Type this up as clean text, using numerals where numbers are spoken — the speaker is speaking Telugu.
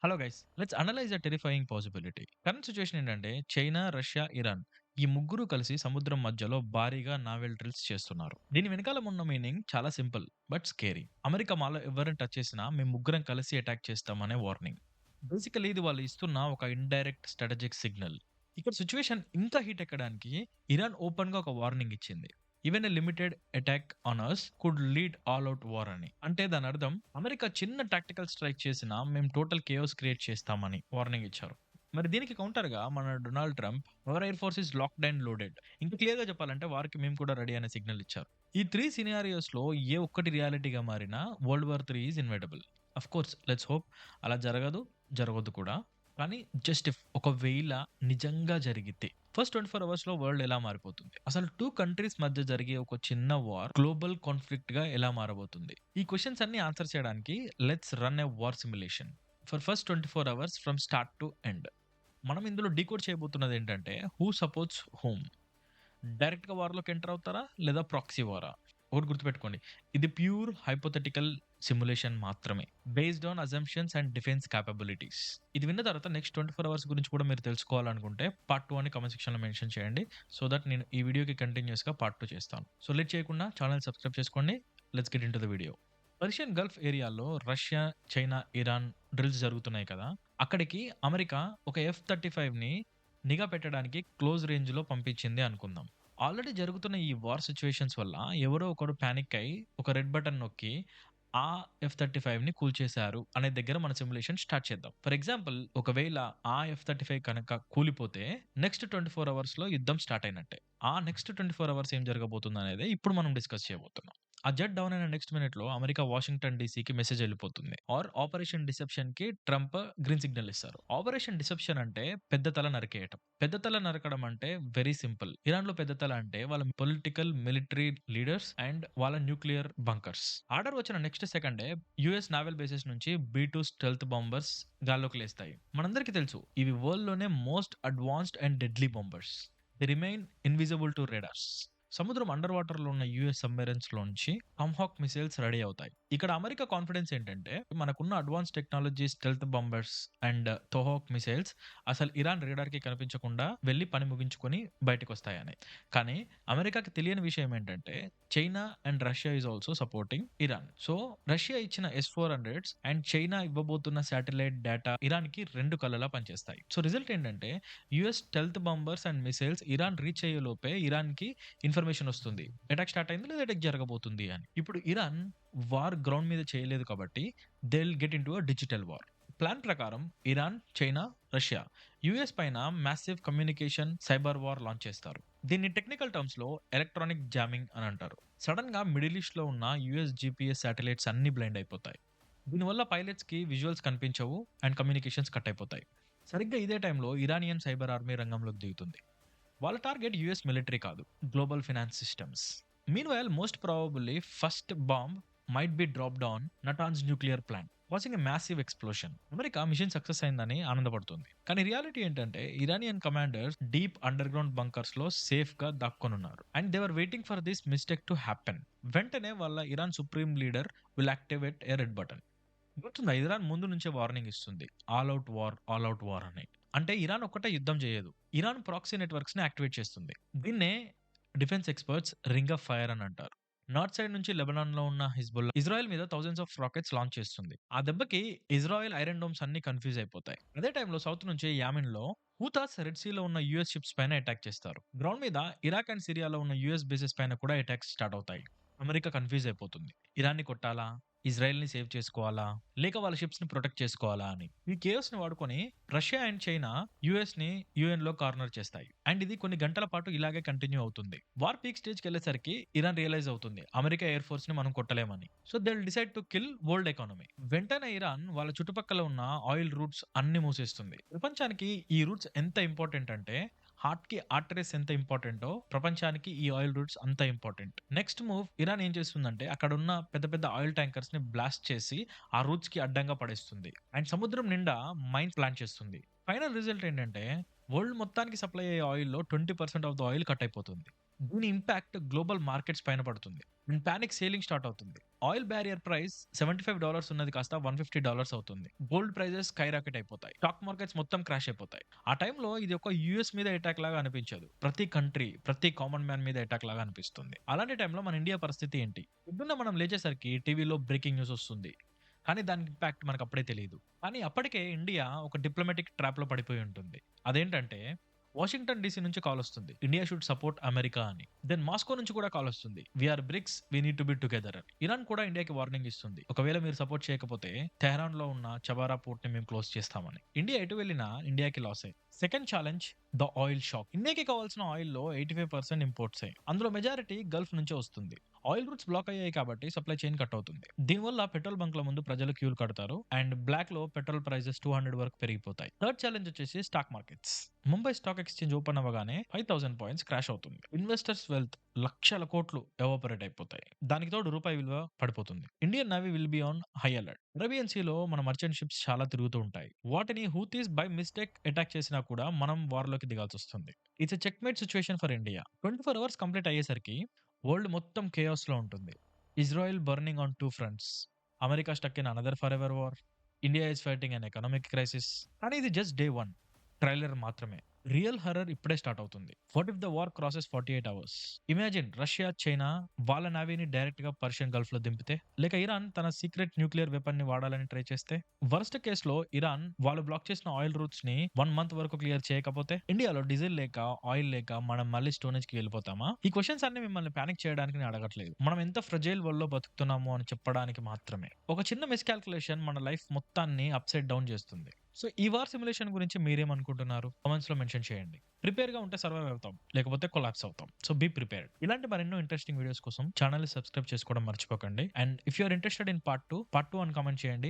Hello guys, let's analyse a terrifying possibility. Current situation ఏంటంటే చైనా, రష్యా, ఇరాన్ ఈ ముగ్గురు కలిసి సముద్రం మధ్యలో భారీగా నావెల్ డ్రిల్స్ చేస్తున్నారు. దీని వెనకాల ఉన్న మీనింగ్ చాలా సింపుల్ బట్ స్కేరీ. అమెరికా మాలో ఎవరిని టచ్ చేసినా మేము ముగ్గురం కలిసి అటాక్ చేస్తామనే వార్నింగ్. బేసికల్లీ ఇది వాళ్ళు ఇస్తున్న ఒక ఇండైరెక్ట్ స్ట్రాటజిక్ సిగ్నల్. ఇక్కడ సిట్యుయేషన్ ఇంకా హీట్ ఎక్కడానికి ఇరాన్ ఓపెన్ గా ఒక వార్నింగ్ ఇచ్చింది. Even a limited attack on us could lead all out war అని. అంటే దాని అర్థం అమెరికా చిన్న టాక్టికల్ స్ట్రైక్ చేసినా మేము టోటల్ కేయోస్ క్రియేట్ చేస్తామని వార్నింగ్ ఇచ్చారు. మరి దీనికి కౌంటర్ గా మన Donald Trump our air force is locked and loaded, ఇంకా క్లియర్ గా చెప్పాలంటే వారికి మేము కూడా రెడీ అనే సిగ్నల్ ఇచ్చారు. ఈ త్రీ సినారియోస్ లో ఏ ఒక్కటి రియాలిటీగా మారినా world war 3 is inevitable. Of course let's hope అలా జరగదు, జరగదు కూడా. కానీ జస్ట్ ఇఫ్ ఒకవేళ నిజంగా జరిగితే ఫస్ట్ 24 అవర్స్ లో వరల్డ్ ఎలా మారిపోతుంది? అసలు టూ కంట్రీస్ మధ్య జరిగే ఒక చిన్న వార్ గ్లోబల్ కాన్ఫ్లిక్ట్ గా ఎలా మారబోతుంది? ఈ క్వశ్చన్స్ అన్ని ఆన్సర్ చేయడానికి let's run a war simulation for first 24 hours from start to end. మనం ఇందులో డీకోడ్ చేయబోతున్నది ఏంటంటే హూ సపోర్ట్స్ హోమ్. డైరెక్ట్‌గా వార్‌లోకి ఎంటర్ అవుతారా? లేదా ప్రాక్సీ వారా? ఒకటి గుర్తుపెట్టుకోండి. ఇది ప్యూర్ హైపోథెటికల్ సిమ్యులేషన్ మాత్రమే. Based on assumptions and defence capabilities. ఇది విన్న తర్వాత నెక్స్ట్ 24 అవర్స్ గురించి కూడా మీరు తెలుసుకోవాలనుకుంటే పార్ట్ 2 అని కామెంట్ సెక్షన్‌లో మెన్షన్ చేయండి. సో దట్ నేను ఈ వీడియోకి కంటిన్యూయస్‌గా పార్ట్ 2 చేస్తాను. సో లేట్ చేయకుండా ఛానెల్ సబ్స్క్రైబ్ చేసుకోండి. Let's get into the video. Persian Gulf ఏరియాలో రష్యా, చైనా, ఇరాన్ డ్రిల్స్ జరుగుతున్నాయి కదా! అక్కడికి అమెరికా ఒక F-35ని నిఘా పెట్టడానికి క్లోజ్ రేంజ్‌లో పంపించింది అనుకుందాం. ఆల్రెడీ జరుగుతున్న ఈ వార్ సిట్యుయేషన్స్ వల్ల ఎవరో ఒకరు పానిక్ అయ్యి ఒక రెడ్ బటన్ నొక్కి ఆ F-35ని కూల్చేశారు అనే దగ్గర మన సిమ్యులేషన్ స్టార్ట్ చేద్దాం. ఫర్ ఎగ్జాంపుల్ ఒకవేళ ఆ F-35 కనుక కూలిపోతే నెక్స్ట్ 24 అవర్స్‌లో యుద్ధం స్టార్ట్ అయినట్టే. ఆ నెక్స్ట్ 24 అవర్స్ ఏం జరగబోతుందనేదే ఇప్పుడు మనం డిస్కస్ చేయబోతున్నాం. ఆ జెట్ డౌన్ అయిన నెక్స్ట్ మినిట్‌లో అమెరికా వాషింగ్టన్ డీసీకి మెసేజ్ ఎళ్ళిపోతుంది. ఆర్ ఆపరేషన్ డిసెప్షన్‌కి ట్రంప్ గ్రీన్ సిగ్నల్ ఇస్తారు. ఆపరేషన్ డిసెప్షన్ అంటే పెద్ద తల నరికేయటం. పెద్ద తల నరకడం అంటే వెరీ సింపుల్. ఇరాన్‌లో పెద్ద తల అంటే వాళ్ళ పొలిటికల్, మిలిటరీ లీడర్స్ అండ్ వాళ్ళ న్యూక్లియర్ బంకర్స్. ఆర్డర్ వచ్చిన నెక్స్ట్ సెకండే యూఎస్ నావల్ బేసెస్ నుంచి B-2 స్టెల్త్ బాంబర్స్ గాల్లోకి లేస్తాయి. మనందరికీ తెలుసు ఇవి వరల్డ్‌లోనే most advanced and deadly bombers. They remain invisible to radars. సముద్రం అండర్ వాటర్‌లో ఉన్న యూఎస్ సబ్‌మెరైన్స్‌లోంచి టామ్‌హాక్ మిసైల్స్ రెడీ అవుతాయి. ఇక్కడ అమెరికా కాన్ఫిడెన్స్ ఏంటంటే మనకున్న advance technology stealth bombers and Tomahawk missiles అసలు ఇరాన్ రాడార్‌కి కనిపించకుండా వెళ్లి పని ముగించుకొని బయటికొస్తాయని. కానీ అమెరికాకి తెలియని విషయం ఏంటంటే China and Russia is also supporting Iran. So Russia ఇచ్చిన S-400s అండ్ చైనా ఇవ్వబోతున్న శాటిలైట్ డేటా ఇరాన్‌కి 2 కళ్ళలా పనిచేస్తాయి. సో రిజల్ట్ ఏంటంటే US stealth bombers and missiles Iran reach అయ్యేలోపే ఇరాన్‌కి ఇన్ఫర్మేషన్ వస్తుంది. అటాక్ స్టార్ట్ అయింది లేదా అటాక్ జరగబోతుంది అని. ఇప్పుడు ఇరాన్ వార్ గ్రౌండ్ మీద చేయలేదు కాబట్టి they will get into a digital war. Plan ప్రకారం ఇరాన్, చైనా, రష్యా యూఎస్ పైన massive communication cyber war launch చేస్తారు. దీన్ని టెక్నికల్ టర్మ్స్ లో ఎలక్ట్రానిక్ జామింగ్ అని అంటారు. సడన్ గా మిడిల్ ఈస్ట్ లో ఉన్న యూఎస్ జీపీఎస్ శాటిలైట్స్ అన్ని బ్లైండ్ అయిపోతాయి. దీనివల్ల పైలట్స్ కి విజువల్స్ కనిపించవు అండ్ కమ్యూనికేషన్స్ కట్ అయిపోతాయి. సరిగ్గా ఇదే టైంలో ఇరానియన్ సైబర్ ఆర్మీ రంగంలోకి దిగుతుంది. వాళ్ళ టార్గెట్ యూఎస్ మిలిటరీ కాదు, global finance systems. Meanwhile most probably first bomb might be dropped on Natanz nuclear plant, causing a massive explosion. America mission success అయిందని ఆనందపడుతుంది. కానీ రియాలిటీ ఏంటంటే Iranian commanders deep under ground బంకర్స్‌లో సేఫ్‌గా దాక్కునున్నారు. And they were waiting for this mistake to happen. వెంటనే వాళ్ళ Iran supreme leader will activate a red button. గుర్తుందా? ఇరాన్ ముందు నుంచే వార్నింగ్ ఇస్తుంది. All out war, all out war అని. అంటే ఇరాన్ ఒక్కటే యుద్ధం చేయదు. ఇరాన్ ప్రాక్సీ నెట్వర్క్స్‌ని యాక్టివేట్ చేస్తుంది. దీన్నే defence experts ring of fire అని అంటారు. నార్త్ సైడ్ నుంచి లెబనాన్‌లో ఉన్న హిజ్బుల్లా ఇజ్రాయెల్ మీద థౌసండ్స్ ఆఫ్ రాకెట్స్ లాంచ్ చేస్తుంది. ఆ దెబ్బకి ఇజ్రాయెల్ ఐరన్ డోమ్స్ అన్ని కన్‌ఫ్యూజ్ అయిపోతాయి. అదే టైంలో సౌత్ నుంచి యామెన్‌లో హూతాస్ రెడ్ సీలో ఉన్న యూఎస్ షిప్స్ పైన అటాక్ చేస్తారు. గ్రౌండ్ మీద ఇరాక్ అండ్ సిరియాలో ఉన్న యూఎస్ బేసెస్ పైన కూడా అటాక్స్ స్టార్ట్ అవుతాయి. అమెరికా కన్‌ఫ్యూజ్ అయిపోతుంది. ఇరాన్‌ని కొట్టాలా? ఇజ్రాయెల్‌ని సేవ్ చేసుకోవాలా? లేక వాళ్ళ షిప్స్‌ని ప్రొటెక్ట్ చేసుకోవాలా అని. ఈ కేవ్స్‌ని వాడుకొని రష్యా అండ్ చైనా యూఎస్‌ని యూఎన్‌లో కార్నర్ చేస్తాయి. అండ్ ఇది కొన్ని గంటల పాటు ఇలాగే కంటిన్యూ అవుతుంది. వార్ పీక్ స్టేజ్‌కెళ్ళేసరికి ఇరాన్ రియలైజ్ అవుతుంది. అమెరికా ఎయిర్ ఫోర్స్‌ని మనం కొట్టలేమని. So they will decide to kill world economy. వెంటనే ఇరాన్ వాళ్ళ చుట్టుపక్కల ఉన్న ఆయిల్ రూట్స్ అన్ని మూసేస్తుంది. ప్రపంచానికి ఈ రూట్స్ ఎంత ఇంపార్టెంట్ అంటే హార్ట్‌కి ఆర్టరీస్ ఎంత ఇంపార్టెంటో ప్రపంచానికి ఈ ఆయిల్ రూట్స్ అంత ఇంపార్టెంట్. నెక్స్ట్ మూవ్ ఇరాన్ ఏం చేస్తుందంటే అక్కడున్న పెద్ద పెద్ద ఆయిల్ ట్యాంకర్స్‌ని బ్లాస్ట్ చేసి ఆ రూట్స్‌కి అడ్డంగా పడేస్తుంది. అండ్ సముద్రం నిండా మైన్స్ ప్లాన్ చేస్తుంది. ఫైనల్ రిజల్ట్ ఏంటంటే వరల్డ్ మొత్తానికి సప్లై అయ్యే ఆయిల్‌లో 20% ఆఫ్ ద ఆయిల్ కట్ అయిపోతుంది. దీని ఇంపాక్ట్ గ్లోబల్ మార్కెట్స్ పైన పడుతుంది. అండ్ పానిక్ సేలింగ్ స్టార్ట్ అవుతుంది. ఆయిల్ బ్యారియర్ ప్రైస్ $75 ఉన్నది కాస్త $150 అవుతుంది. గోల్డ్ ప్రైజెస్ స్కై రాకెట్ అయిపోతాయి. స్టాక్ మార్కెట్స్ మొత్తం క్రాష్ అయిపోతాయి. ఆ టైంలో ఇది ఒక యూఎస్ మీద అటాక్ లాగా అనిపించదు. ప్రతి కంట్రీ, ప్రతి కామన్ మ్యాన్ మీద అటాక్ లాగా అనిపిస్తుంది. అలాంటి టైంలో మన ఇండియా పరిస్థితి ఏంటి? పొద్దున్న మనం లేచేసరికి టీవీలో బ్రేకింగ్ న్యూస్ వస్తుంది. కానీ దాని ఇంపాక్ట్ మనకప్పుడే తెలీదు. కానీ అప్పటికే ఇండియా ఒక డిప్లొమాటిక్ ట్రాప్‌లో పడిపోయి ఉంటుంది. అదేంటంటే వాషింగ్టన్ డీసీ నుంచి కాలొస్తుంది. ఇండియా షుడ్ సపోర్ట్ అమెరికా అని. దెన్ మాస్కో నుంచి కూడా కాలొస్తుంది. We are BRICS, we need to be together అని. ఇరాన్ కూడా ఇండియాకి వార్నింగ్ ఇస్తుంది. ఒకవేళ మీరు సపోర్ట్ చేయకపోతే తెహరాన్‌లో ఉన్న చబారా పోర్ట్‌ని మేము క్లోజ్ చేస్తామని. ఇండియా ఎటు వెళ్ళినా ఇండియాకి లాసే. Second challenge the oil shock. ఇండియాకి కావాల్సిన ఆయిల్‌లో 85% ఇంపోర్ట్సే. అందులో మెజారిటీ గల్ఫ్ నుంచే వస్తుంది. ఆయిల్ రూట్స్ బ్లాక్ అయ్యాయి కాబట్టి సప్లై చైన్ కట్ అవుతుంది. దీనివల్ల పెట్రోల్ బంక్‌ల ముందు ప్రజలు క్యూలు కడతారు. అండ్ బ్లాక్‌లో పెట్రోల్ ప్రైసెస్ 200 వరకు పెరిగిపోతాయి. థర్డ్ ఛాలెంజ్ వచ్చేసి stock markets. Mumbai stock exchange open అవ్వగానే 5000 పాయింట్స్ క్రాష్ అవుతుంది. ఇన్వెస్టర్స్ వెల్త్ లక్షల కోట్లు ఎవాపరేట్ అయిపోతాయి. దానికి తోడు రూపాయి విలువ పడిపోతుంది. Indian navy will be on high alert. Arabian సీలో మన మర్చెంట్ షిప్స్ చాలా తిరుగుతూ ఉంటాయి. వాటిని హూతీస్ బై మిస్టేక్ అటాక్ చేసినా కూడా మనం వార్‌లోకి దిగాల్సొస్తుంది. It's a checkmate situation for India. 24 hours complete అయ్యేసరికి వరల్డ్ మొత్తం కేయాస్‌లో ఉంటుంది. Israel burning on 2 fronts. America stuck in another forever war. India is fighting an economic crisis. కానీ ఇది జస్ట్ డే 1 ట్రైలర్ మాత్రమే. రియల్ హారర్ ఇప్పుడే స్టార్ట్ అవుతుంది. What if the war crosses 48 hours? Imagine Russia, China వాళ్ళ నేవీని డైరెక్ట్‌గా పర్షియన్ గల్ఫ్‌లో దింపితే? లేక ఇరాన్ తన సీక్రెట్ న్యూక్లియర్ వెపన్‌ని వాడాలని ట్రై చేస్తే? వర్స్ట్ కేస్‌లో ఇరాన్ వాళ్ళు బ్లాక్ చేసిన ఆయిల్ రూట్స్‌ని 1 మంత్ వరకు క్లియర్ చేయకపోతే? ఇండియాలో డీజిల్ లేక, ఆయిల్ లేక మనం మళ్ళీ స్టోనేజ్‌కి వెళ్ళిపోతామా? ఈ క్వెషన్స్ అన్నీ మిమ్మల్ని పానిక్ చేయడానికి నేను అడగట్లేదు. మనం ఎంత ఫ్రెజైల్ వరల్డ్‌లో బతుకుతున్నాము అని చెప్పడానికి మాత్రమే. ఒక చిన్న మిస్‌కాల్కులేషన్ మన లైఫ్ మొత్తాన్ని అప్‌సైడ్ డౌన్ చేస్తుంది. సో ఈ వార్ సిమ్యులేషన్ గురించి మీరేమనుకుంటున్నారు? కామెంట్స్‌లో మెన్షన్ చేయండి. ప్రిపేర్‌గా ఉంటే సర్వైవ్ అవుతాం. లేకపోతే కొలాప్స్ అవుతాం. So be prepared. ఇలాంటి మరెన్నో ఇంట్రెస్టింగ్ వీడియోస్ కోసం ఛానెల్‌ని సబ్స్క్రైబ్ చేసుకోవడం మర్చిపోకండి. And if you are interested in part 2 అని కామెంట్ చేయండి.